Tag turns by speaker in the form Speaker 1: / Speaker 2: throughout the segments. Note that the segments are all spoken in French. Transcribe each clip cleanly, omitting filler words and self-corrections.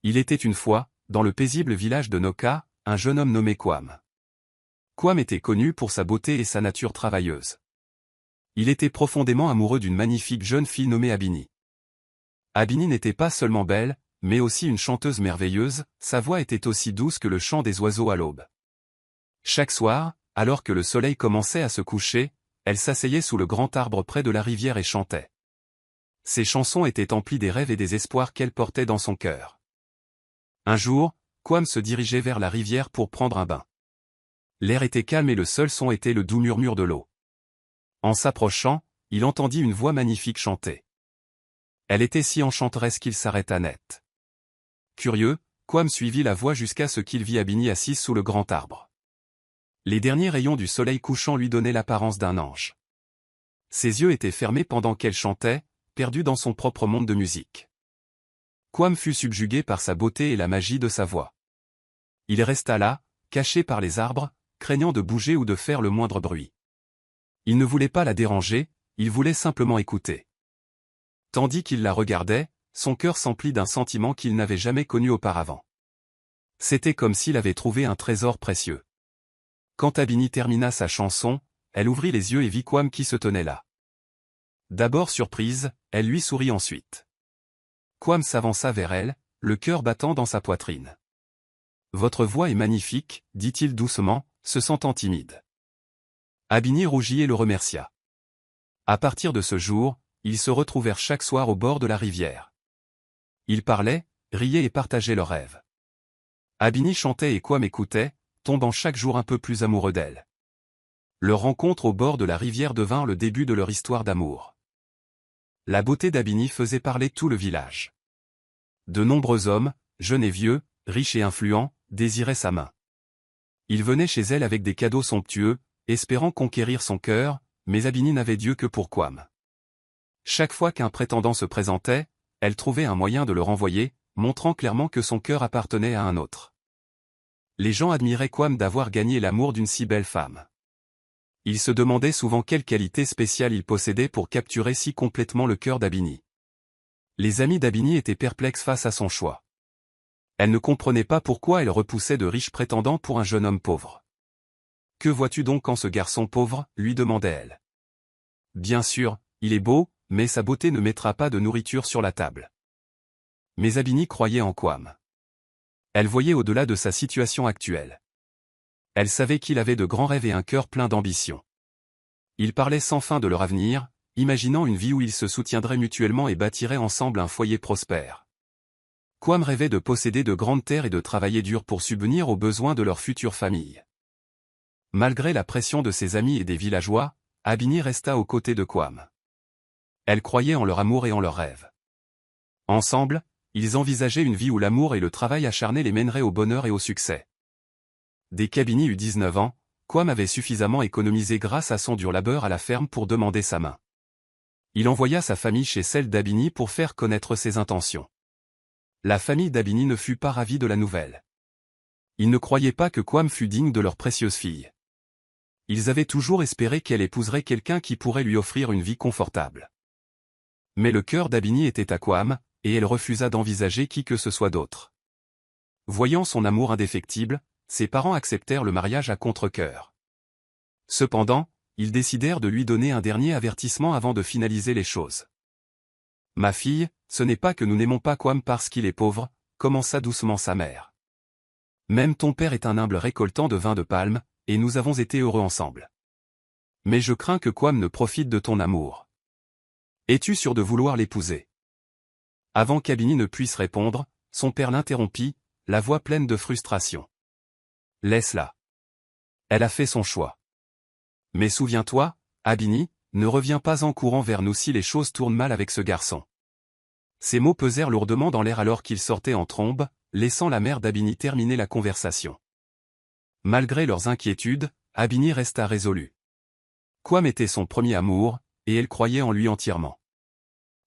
Speaker 1: Il était une fois, dans le paisible village de Noka, un jeune homme nommé Kwam. Kwam était connu pour sa beauté et sa nature travailleuse. Il était profondément amoureux d'une magnifique jeune fille nommée Abini. Abini n'était pas seulement belle, mais aussi une chanteuse merveilleuse, sa voix était aussi douce que le chant des oiseaux à l'aube. Chaque soir, alors que le soleil commençait à se coucher, elle s'asseyait sous le grand arbre près de la rivière et chantait. Ses chansons étaient emplies des rêves et des espoirs qu'elle portait dans son cœur. Un jour, Kwam se dirigeait vers la rivière pour prendre un bain. L'air était calme et le seul son était le doux murmure de l'eau. En s'approchant, il entendit une voix magnifique chanter. Elle était si enchanteresse qu'il s'arrêta net. Curieux, Kwam suivit la voix jusqu'à ce qu'il vit Abini assise sous le grand arbre. Les derniers rayons du soleil couchant lui donnaient l'apparence d'un ange. Ses yeux étaient fermés pendant qu'elle chantait, perdue dans son propre monde de musique. Kwam fut subjugué par sa beauté et la magie de sa voix. Il resta là, caché par les arbres, craignant de bouger ou de faire le moindre bruit. Il ne voulait pas la déranger, il voulait simplement écouter. Tandis qu'il la regardait, son cœur s'emplit d'un sentiment qu'il n'avait jamais connu auparavant. C'était comme s'il avait trouvé un trésor précieux. Quand Abini termina sa chanson, elle ouvrit les yeux et vit Kwam qui se tenait là. D'abord surprise, elle lui sourit ensuite. Kwam s'avança vers elle, le cœur battant dans sa poitrine. « Votre voix est magnifique, dit-il doucement, se sentant timide. Abini rougit et le remercia. À partir de ce jour, ils se retrouvèrent chaque soir au bord de la rivière. Ils parlaient, riaient et partageaient leurs rêves. Abini chantait et Kwam écoutait, tombant chaque jour un peu plus amoureux d'elle. Leur rencontre au bord de la rivière devint le début de leur histoire d'amour. La beauté d'Abini faisait parler tout le village. De nombreux hommes, jeunes et vieux, riches et influents, désiraient sa main. Ils venaient chez elle avec des cadeaux somptueux, espérant conquérir son cœur, mais Abini n'avait Dieu que pour Kwam. Chaque fois qu'un prétendant se présentait, elle trouvait un moyen de le renvoyer, montrant clairement que son cœur appartenait à un autre. Les gens admiraient Kwam d'avoir gagné l'amour d'une si belle femme. Ils se demandaient souvent quelle qualité spéciale il possédait pour capturer si complètement le cœur d'Abini. Les amis d'Abini étaient perplexes face à son choix. Elle ne comprenait pas pourquoi elle repoussait de riches prétendants pour un jeune homme pauvre. « Que vois-tu donc en ce garçon pauvre ?» lui demandait-elle. « Bien sûr, il est beau, mais sa beauté ne mettra pas de nourriture sur la table. » Mais Abini croyait en Kwam. Elle voyait au-delà de sa situation actuelle. Elle savait qu'il avait de grands rêves et un cœur plein d'ambition. Ils parlaient sans fin de leur avenir, imaginant une vie où ils se soutiendraient mutuellement et bâtiraient ensemble un foyer prospère. Kwam rêvait de posséder de grandes terres et de travailler dur pour subvenir aux besoins de leur future famille. Malgré la pression de ses amis et des villageois, Abini resta aux côtés de Kwam. Elle croyait en leur amour et en leurs rêves. Ensemble, ils envisageaient une vie où l'amour et le travail acharné les mèneraient au bonheur et au succès. Dès qu'Abini eut 19 ans, Kwam avait suffisamment économisé grâce à son dur labeur à la ferme pour demander sa main. Il envoya sa famille chez celle d'Abini pour faire connaître ses intentions. La famille d'Abini ne fut pas ravie de la nouvelle. Ils ne croyaient pas que Kwam fût digne de leur précieuse fille. Ils avaient toujours espéré qu'elle épouserait quelqu'un qui pourrait lui offrir une vie confortable. Mais le cœur d'Abini était à Kwam, et elle refusa d'envisager qui que ce soit d'autre. Voyant son amour indéfectible, ses parents acceptèrent le mariage à contre-cœur. Cependant, ils décidèrent de lui donner un dernier avertissement avant de finaliser les choses. « Ma fille, ce n'est pas que nous n'aimons pas Kwam parce qu'il est pauvre, » commença doucement sa mère. « Même ton père est un humble récoltant de vin de palme, et nous avons été heureux ensemble. Mais je crains que Kwam ne profite de ton amour. Es-tu sûr de vouloir l'épouser ?» Avant qu'Abini ne puisse répondre, son père l'interrompit, la voix pleine de frustration. « Laisse-la. Elle a fait son choix. Mais souviens-toi, Abini, ne reviens pas en courant vers nous si les choses tournent mal avec ce garçon. » Ces mots pesèrent lourdement dans l'air alors qu'ils sortaient en trombe, laissant la mère d'Abini terminer la conversation. Malgré leurs inquiétudes, Abini resta résolue. Kwam était son premier amour, et elle croyait en lui entièrement.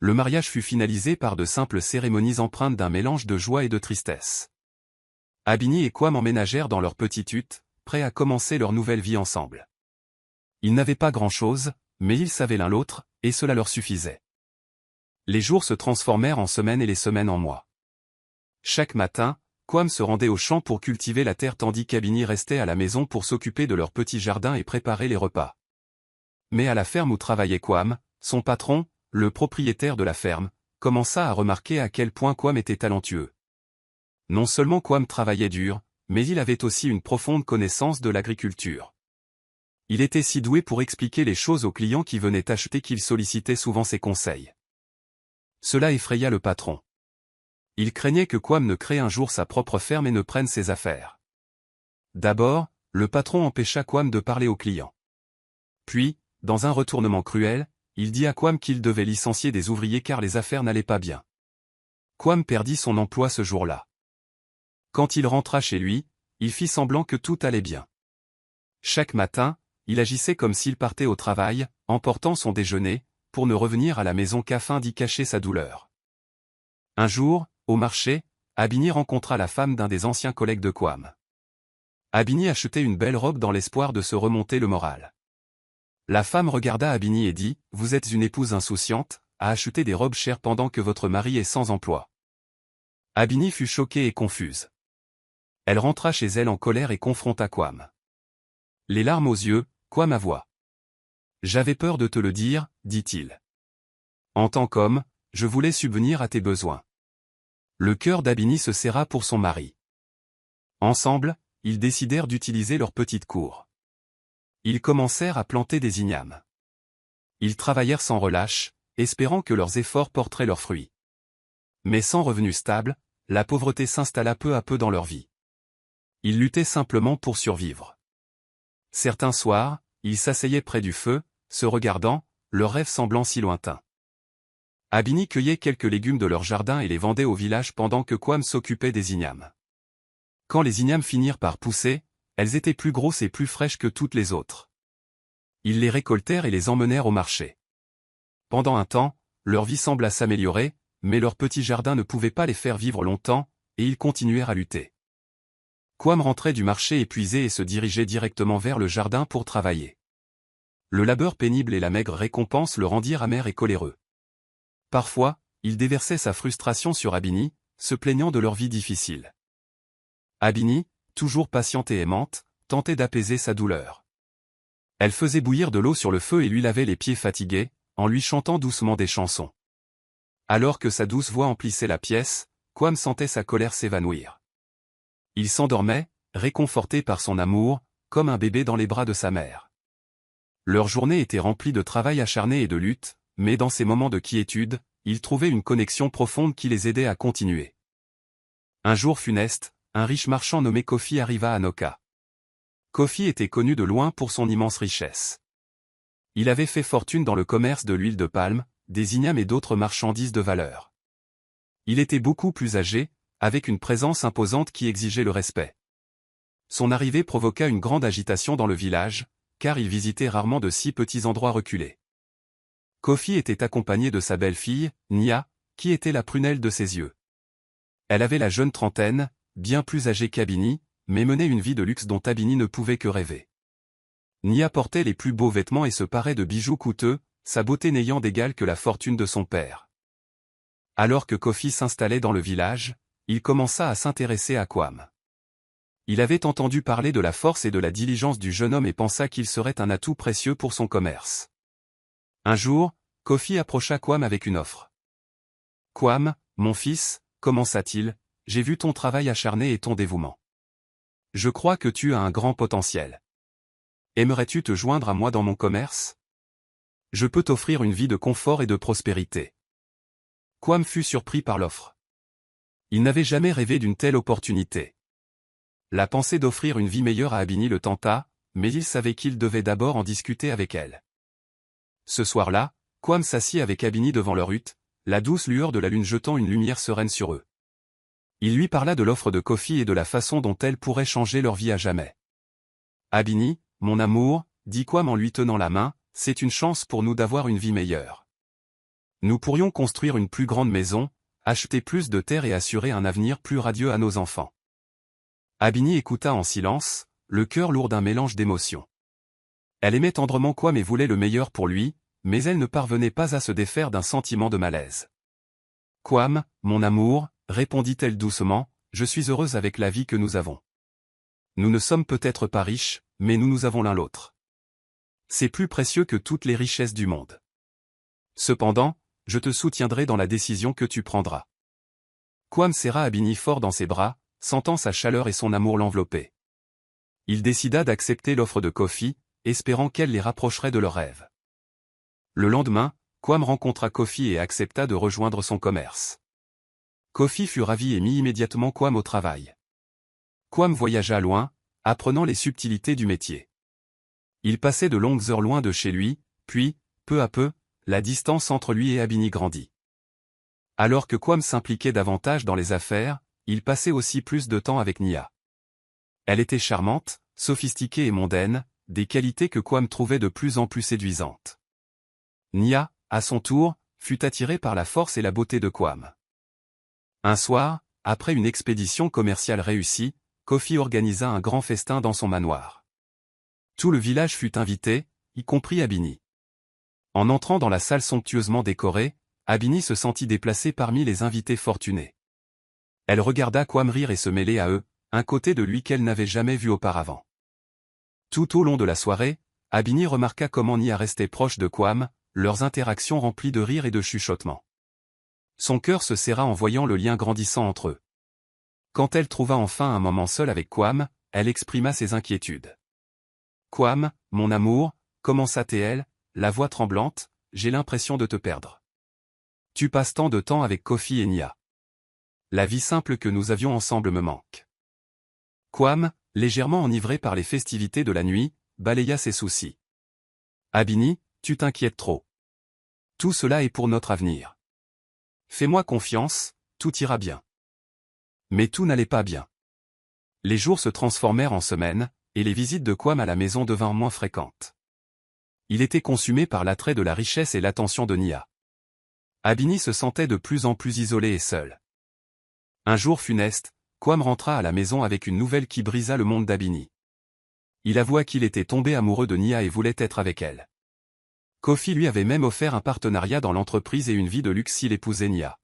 Speaker 1: Le mariage fut finalisé par de simples cérémonies empreintes d'un mélange de joie et de tristesse. Abini et Kwam emménagèrent dans leur petite hutte, prêts à commencer leur nouvelle vie ensemble. Ils n'avaient pas grand-chose, mais ils savaient l'un l'autre, et cela leur suffisait. Les jours se transformèrent en semaines et les semaines en mois. Chaque matin, Kwam se rendait au champ pour cultiver la terre tandis qu'Abini restait à la maison pour s'occuper de leur petit jardin et préparer les repas. Mais à la ferme où travaillait Kwam, son patron, le propriétaire de la ferme, commença à remarquer à quel point Kwam était talentueux. Non seulement Kwam travaillait dur, mais il avait aussi une profonde connaissance de l'agriculture. Il était si doué pour expliquer les choses aux clients qui venaient acheter qu'il sollicitait souvent ses conseils. Cela effraya le patron. Il craignait que Kwam ne crée un jour sa propre ferme et ne prenne ses affaires. D'abord, le patron empêcha Kwam de parler aux clients. Puis, dans un retournement cruel, il dit à Kwam qu'il devait licencier des ouvriers car les affaires n'allaient pas bien. Kwam perdit son emploi ce jour-là. Quand il rentra chez lui, il fit semblant que tout allait bien. Chaque matin, il agissait comme s'il partait au travail, emportant son déjeuner, pour ne revenir à la maison qu'afin d'y cacher sa douleur. Un jour, au marché, Abini rencontra la femme d'un des anciens collègues de Kwam. Abini achetait une belle robe dans l'espoir de se remonter le moral. La femme regarda Abini et dit, « Vous êtes une épouse insouciante, à acheter des robes chères pendant que votre mari est sans emploi. » Abini fut choquée et confuse. Elle rentra chez elle en colère et confronta Kwam. Les larmes aux yeux, Kwam avoua. « J'avais peur de te le dire, dit-il. En tant qu'homme, je voulais subvenir à tes besoins. » Le cœur d'Abini se serra pour son mari. Ensemble, ils décidèrent d'utiliser leur petite cour. Ils commencèrent à planter des ignames. Ils travaillèrent sans relâche, espérant que leurs efforts porteraient leurs fruits. Mais sans revenus stables, la pauvreté s'installa peu à peu dans leur vie. Ils luttaient simplement pour survivre. Certains soirs, ils s'asseyaient près du feu, se regardant, leurs rêves semblant si lointains. Abini cueillait quelques légumes de leur jardin et les vendait au village pendant que Kwam s'occupait des ignames. Quand les ignames finirent par pousser, elles étaient plus grosses et plus fraîches que toutes les autres. Ils les récoltèrent et les emmenèrent au marché. Pendant un temps, leur vie sembla s'améliorer, mais leur petit jardin ne pouvait pas les faire vivre longtemps, et ils continuèrent à lutter. Kwam rentrait du marché épuisé et se dirigeait directement vers le jardin pour travailler. Le labeur pénible et la maigre récompense le rendirent amer et coléreux. Parfois, il déversait sa frustration sur Abini, se plaignant de leur vie difficile. Abini, toujours patiente et aimante, tentait d'apaiser sa douleur. Elle faisait bouillir de l'eau sur le feu et lui lavait les pieds fatigués, en lui chantant doucement des chansons. Alors que sa douce voix emplissait la pièce, Kwam sentait sa colère s'évanouir. Il s'endormait, réconforté par son amour, comme un bébé dans les bras de sa mère. Leur journée était remplie de travail acharné et de lutte, mais dans ces moments de quiétude, ils trouvaient une connexion profonde qui les aidait à continuer. Un jour funeste, un riche marchand nommé Kofi arriva à Noka. Kofi était connu de loin pour son immense richesse. Il avait fait fortune dans le commerce de l'huile de palme, des ignames et d'autres marchandises de valeur. Il était beaucoup plus âgé, avec une présence imposante qui exigeait le respect. Son arrivée provoqua une grande agitation dans le village, car il visitait rarement de si petits endroits reculés. Kofi était accompagné de sa belle-fille, Nia, qui était la prunelle de ses yeux. Elle avait la jeune trentaine, bien plus âgée qu'Abini, mais menait une vie de luxe dont Abini ne pouvait que rêver. Nia portait les plus beaux vêtements et se parait de bijoux coûteux, sa beauté n'ayant d'égal que la fortune de son père. Alors que Kofi s'installait dans le village, il commença à s'intéresser à Kwam. Il avait entendu parler de la force et de la diligence du jeune homme et pensa qu'il serait un atout précieux pour son commerce. Un jour, Kofi approcha Kwam avec une offre. « Kwam, mon fils, commença-t-il, j'ai vu ton travail acharné et ton dévouement. Je crois que tu as un grand potentiel. Aimerais-tu te joindre à moi dans mon commerce? Je peux t'offrir une vie de confort et de prospérité. » Kwam fut surpris par l'offre. Il n'avait jamais rêvé d'une telle opportunité. La pensée d'offrir une vie meilleure à Abini le tenta, mais il savait qu'il devait d'abord en discuter avec elle. Ce soir-là, Kwam s'assit avec Abini devant leur hutte, la douce lueur de la lune jetant une lumière sereine sur eux. Il lui parla de l'offre de Kofi et de la façon dont elle pourrait changer leur vie à jamais. « Abini, mon amour, dit Kwam en lui tenant la main, c'est une chance pour nous d'avoir une vie meilleure. Nous pourrions construire une plus grande maison, acheter plus de terre et assurer un avenir plus radieux à nos enfants. » Abini écouta en silence, le cœur lourd d'un mélange d'émotions. Elle aimait tendrement Kwam et voulait le meilleur pour lui, mais elle ne parvenait pas à se défaire d'un sentiment de malaise. « Kwam, mon amour, répondit-elle doucement, je suis heureuse avec la vie que nous avons. Nous ne sommes peut-être pas riches, mais nous avons l'un l'autre. C'est plus précieux que toutes les richesses du monde. Cependant, je te soutiendrai dans la décision que tu prendras. Quam serra Abini fort dans ses bras, sentant sa chaleur et son amour l'envelopper. Il décida d'accepter l'offre de Kofi, espérant qu'elle les rapprocherait de leur rêve. Le lendemain, Quam rencontra Kofi et accepta de rejoindre son commerce. Kofi fut ravi et mit immédiatement Quam au travail. Quam voyagea loin, apprenant les subtilités du métier. Il passait de longues heures loin de chez lui, puis, peu à peu, la distance entre lui et Abini grandit. Alors que Quam s'impliquait davantage dans les affaires, il passait aussi plus de temps avec Nia. Elle était charmante, sophistiquée et mondaine, des qualités que Quam trouvait de plus en plus séduisantes. Nia, à son tour, fut attirée par la force et la beauté de Quam. Un soir, après une expédition commerciale réussie, Kofi organisa un grand festin dans son manoir. Tout le village fut invité, y compris Abini. En entrant dans la salle somptueusement décorée, Abini se sentit déplacée parmi les invités fortunés. Elle regarda Quam rire et se mêler à eux, un côté de lui qu'elle n'avait jamais vu auparavant. Tout au long de la soirée, Abini remarqua comment Nia restait proche de Quam, leurs interactions remplies de rires et de chuchotements. Son cœur se serra en voyant le lien grandissant entre eux. Quand elle trouva enfin un moment seul avec Quam, elle exprima ses inquiétudes. « Quam, mon amour, commença-t-elle, la voix tremblante, j'ai l'impression de te perdre. Tu passes tant de temps avec Kofi et Nia. La vie simple que nous avions ensemble me manque. » Quam, légèrement enivré par les festivités de la nuit, balaya ses soucis. « Abini, tu t'inquiètes trop. Tout cela est pour notre avenir. Fais-moi confiance, tout ira bien. » Mais tout n'allait pas bien. Les jours se transformèrent en semaines, et les visites de Quam à la maison devinrent moins fréquentes. Il était consumé par l'attrait de la richesse et l'attention de Nia. Abini se sentait de plus en plus isolé et seul. Un jour funeste, Quam rentra à la maison avec une nouvelle qui brisa le monde d'Abini. Il avoua qu'il était tombé amoureux de Nia et voulait être avec elle. Kofi lui avait même offert un partenariat dans l'entreprise et une vie de luxe s'il épousait Nia.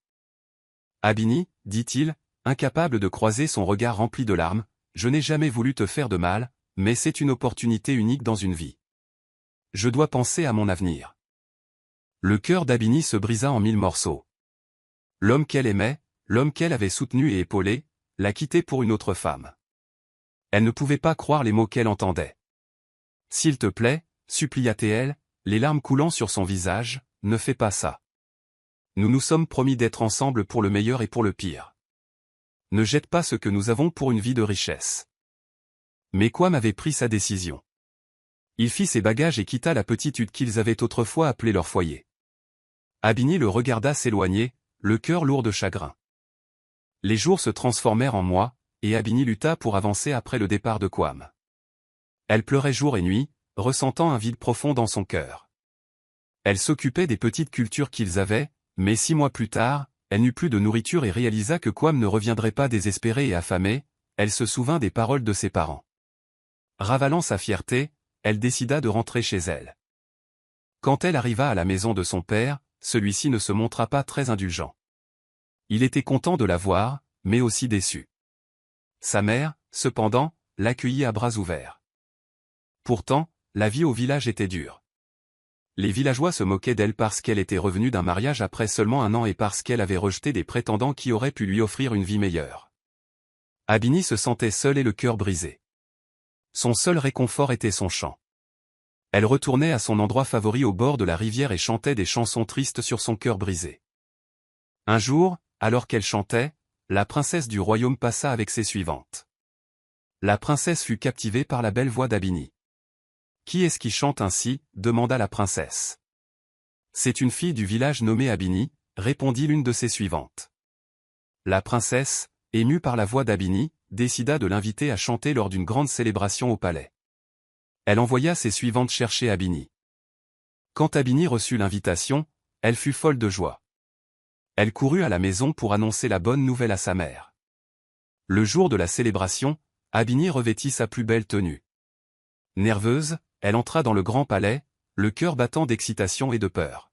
Speaker 1: Abini, dit-il, incapable de croiser son regard rempli de larmes, je n'ai jamais voulu te faire de mal, mais c'est une opportunité unique dans une vie. Je dois penser à mon avenir. Le cœur d'Abini se brisa en 1000 morceaux. L'homme qu'elle aimait, l'homme qu'elle avait soutenu et épaulé, l'a quitté pour une autre femme. Elle ne pouvait pas croire les mots qu'elle entendait. S'il te plaît, supplia-t-elle, les larmes coulant sur son visage, ne fais pas ça. Nous nous sommes promis d'être ensemble pour le meilleur et pour le pire. Ne jette pas ce que nous avons pour une vie de richesse. Mais Quam avait pris sa décision. Il fit ses bagages et quitta la petite hutte qu'ils avaient autrefois appelée leur foyer. Abini le regarda s'éloigner, le cœur lourd de chagrin. Les jours se transformèrent en mois, et Abini lutta pour avancer après le départ de Quam. Elle pleurait jour et nuit, ressentant un vide profond dans son cœur. Elle s'occupait des petites cultures qu'ils avaient, mais 6 mois plus tard, elle n'eut plus de nourriture et réalisa que Quam ne reviendrait pas désespérée et affamée, elle se souvint des paroles de ses parents. Ravalant sa fierté, elle décida de rentrer chez elle. Quand elle arriva à la maison de son père, celui-ci ne se montra pas très indulgent. Il était content de la voir, mais aussi déçu. Sa mère, cependant, l'accueillit à bras ouverts. Pourtant, la vie au village était dure. Les villageois se moquaient d'elle parce qu'elle était revenue d'un mariage après seulement 1 an et parce qu'elle avait rejeté des prétendants qui auraient pu lui offrir une vie meilleure. Abini se sentait seule et le cœur brisé. Son seul réconfort était son chant. Elle retournait à son endroit favori au bord de la rivière et chantait des chansons tristes sur son cœur brisé. Un jour, alors qu'elle chantait, la princesse du royaume passa avec ses suivantes. La princesse fut captivée par la belle voix d'Abini. « Qui est-ce qui chante ainsi » demanda la princesse. « C'est une fille du village nommée Abini » répondit l'une de ses suivantes. La princesse, émue par la voix d'Abini, décida de l'inviter à chanter lors d'une grande célébration au palais. Elle envoya ses suivantes chercher Abini. Quand Abini reçut l'invitation, elle fut folle de joie. Elle courut à la maison pour annoncer la bonne nouvelle à sa mère. Le jour de la célébration, Abini revêtit sa plus belle tenue. Nerveuse, elle entra dans le grand palais, le cœur battant d'excitation et de peur.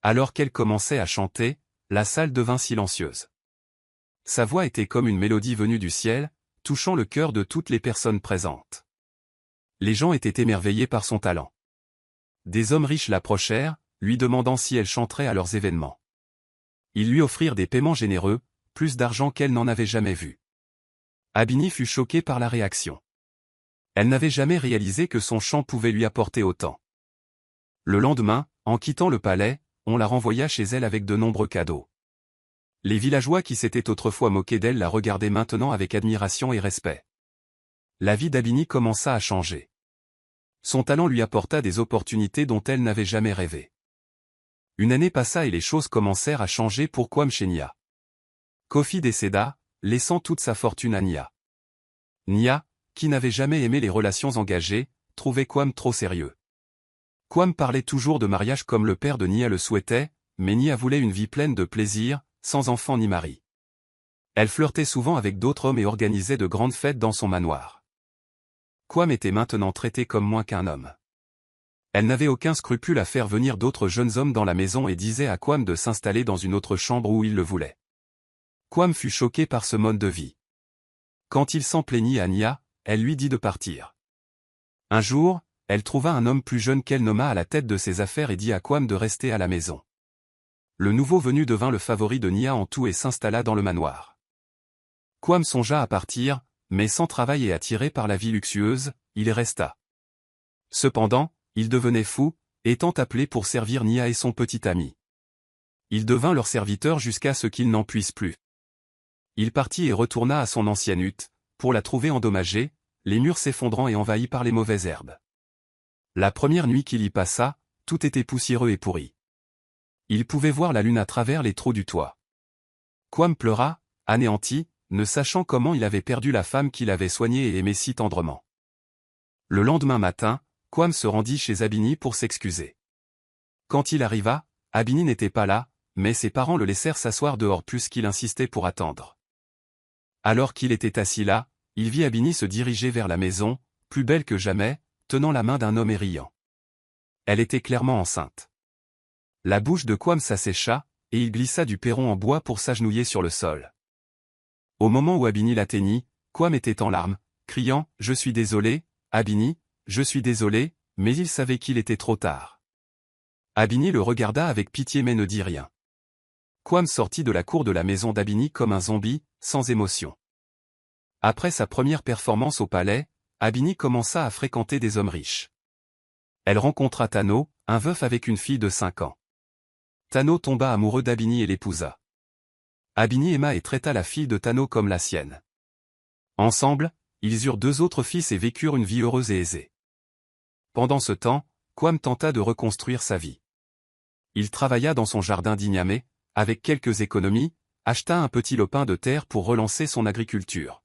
Speaker 1: Alors qu'elle commençait à chanter, la salle devint silencieuse. Sa voix était comme une mélodie venue du ciel, touchant le cœur de toutes les personnes présentes. Les gens étaient émerveillés par son talent. Des hommes riches l'approchèrent, lui demandant si elle chanterait à leurs événements. Ils lui offrirent des paiements généreux, plus d'argent qu'elle n'en avait jamais vu. Abini fut choquée par la réaction. Elle n'avait jamais réalisé que son chant pouvait lui apporter autant. Le lendemain, en quittant le palais, on la renvoya chez elle avec de nombreux cadeaux. Les villageois qui s'étaient autrefois moqués d'elle la regardaient maintenant avec admiration et respect. La vie d'Abini commença à changer. Son talent lui apporta des opportunités dont elle n'avait jamais rêvé. Une année passa et les choses commencèrent à changer pour Kwame chez Nia. Kofi décéda, laissant toute sa fortune à Nia. Nia, qui n'avait jamais aimé les relations engagées, trouvait Kwame trop sérieux. Kwame parlait toujours de mariage comme le père de Nia le souhaitait, mais Nia voulait une vie pleine de plaisir, sans enfant ni mari. Elle flirtait souvent avec d'autres hommes et organisait de grandes fêtes dans son manoir. Kwame était maintenant traité comme moins qu'un homme. Elle n'avait aucun scrupule à faire venir d'autres jeunes hommes dans la maison et disait à Kwame de s'installer dans une autre chambre où il le voulait. Kwame fut choqué par ce mode de vie. Quand il s'en plaignit à Nia, elle lui dit de partir. Un jour, elle trouva un homme plus jeune qu'elle nomma à la tête de ses affaires et dit à Kwame de rester à la maison. Le nouveau venu devint le favori de Nia en tout et s'installa dans le manoir. Kwame songea à partir, mais sans travail et attiré par la vie luxueuse, il y resta. Cependant, il devenait fou, étant appelé pour servir Nia et son petit ami. Il devint leur serviteur jusqu'à ce qu'il n'en puisse plus. Il partit et retourna à son ancienne hutte, pour la trouver endommagée, les murs s'effondrant et envahis par les mauvaises herbes. La première nuit qu'il y passa, tout était poussiéreux et pourri. Il pouvait voir la lune à travers les trous du toit. Kwame pleura, anéanti, ne sachant comment il avait perdu la femme qu'il avait soignée et aimée si tendrement. Le lendemain matin, Kwame se rendit chez Abini pour s'excuser. Quand il arriva, Abini n'était pas là, mais ses parents le laissèrent s'asseoir dehors puisqu'il insistait pour attendre. Alors qu'il était assis là, il vit Abini se diriger vers la maison, plus belle que jamais, tenant la main d'un homme et riant. Elle était clairement enceinte. La bouche de Kwame s'assécha, et il glissa du perron en bois pour s'agenouiller sur le sol. Au moment où Abini l'atteignit, Kwame était en larmes, criant « Je suis désolé, Abini, je suis désolé », mais il savait qu'il était trop tard. Abini le regarda avec pitié mais ne dit rien. Kwame sortit de la cour de la maison d'Abini comme un zombie, sans émotion. Après sa première performance au palais, Abini commença à fréquenter des hommes riches. Elle rencontra Tano, un veuf avec une fille de 5 ans. Tano tomba amoureux d'Abini et l'épousa. Abini aima et traita la fille de Tano comme la sienne. Ensemble, ils eurent 2 autres fils et vécurent une vie heureuse et aisée. Pendant ce temps, Kwame tenta de reconstruire sa vie. Il travailla dans son jardin d'Ignamé, avec quelques économies, acheta un petit lopin de terre pour relancer son agriculture.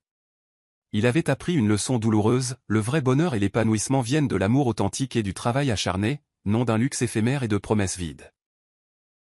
Speaker 1: Il avait appris une leçon douloureuse, le vrai bonheur et l'épanouissement viennent de l'amour authentique et du travail acharné, non d'un luxe éphémère et de promesses vides.